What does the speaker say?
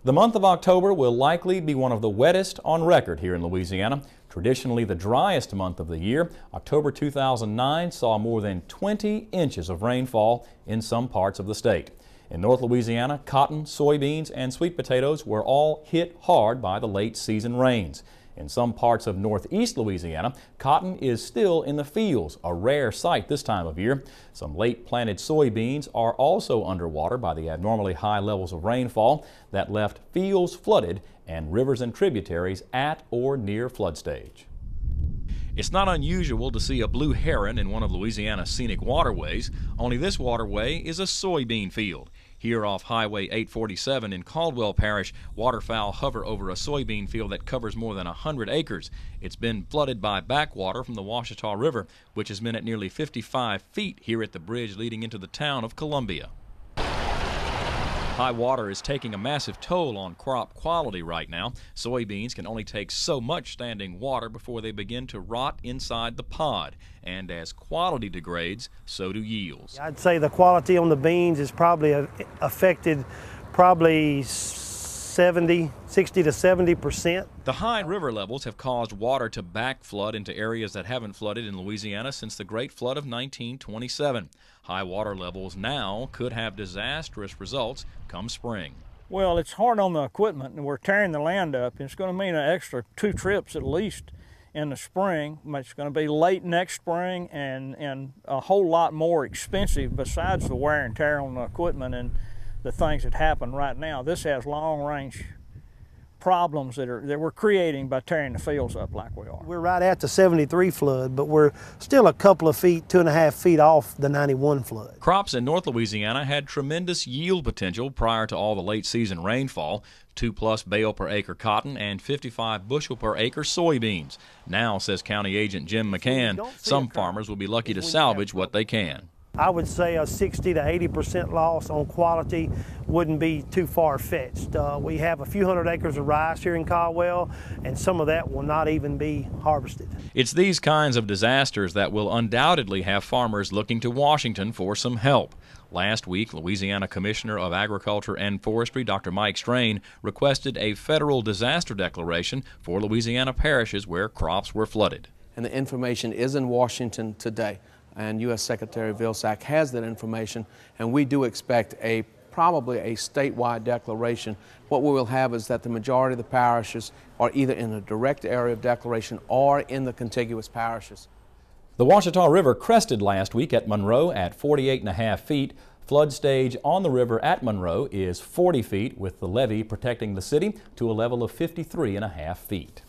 The month of October will likely be one of the wettest on record here in Louisiana. Traditionally the driest month of the year, October 2009 saw more than 20 inches of rainfall in some parts of the state. In North Louisiana, cotton, soybeans, and sweet potatoes were all hit hard by the late season rains. In some parts of northeast Louisiana, cotton is still in the fields, a rare sight this time of year. Some late planted soybeans are also underwater by the abnormally high levels of rainfall that left fields flooded and rivers and tributaries at or near flood stage. It's not unusual to see a blue heron in one of Louisiana's scenic waterways, only this waterway is a soybean field. Here off Highway 847 in Caldwell Parish, waterfowl hover over a soybean field that covers more than 100 acres. It's been flooded by backwater from the Ouachita River, which has been at nearly 55 feet here at the bridge leading into the town of Columbia. High water is taking a massive toll on crop quality right now. Soybeans can only take so much standing water before they begin to rot inside the pod. And as quality degrades, so do yields. I'd say the quality on the beans is probably affected 60 to 70%. The high river levels have caused water to back flood into areas that haven't flooded in Louisiana since the Great Flood of 1927. High water levels now could have disastrous results come spring. Well, it's hard on the equipment, and we're tearing the land up. It's going to mean an extra 2 trips at least in the spring. It's going to be late next spring and a whole lot more expensive besides the wear and tear on the equipment and the things that happen right now. This has long-range problems that we're creating by tearing the fields up like we are. We're right at the 73 flood, but we're still a couple of feet, 2.5 feet off the 91 flood. Crops in North Louisiana had tremendous yield potential prior to all the late season rainfall. 2+ bale per acre cotton and 55 bushel per acre soybeans. Now, says County Agent Jim McCann, some farmers will be lucky to salvage what they can. I would say a 60 to 80% loss on quality wouldn't be too far-fetched. We have a few hundred acres of rice here in Caldwell, and some of that will not even be harvested. It's these kinds of disasters that will undoubtedly have farmers looking to Washington for some help. Last week, Louisiana Commissioner of Agriculture and Forestry, Dr. Mike Strain, requested a federal disaster declaration for Louisiana parishes where crops were flooded. And the information is in Washington today. And U.S. Secretary Vilsack has that information, and we do expect probably a statewide declaration. What we will have is that the majority of the parishes are either in a direct area of declaration or in the contiguous parishes. The Ouachita River crested last week at Monroe at 48.5 feet. Flood stage on the river at Monroe is 40 feet, with the levee protecting the city to a level of 53.5 feet.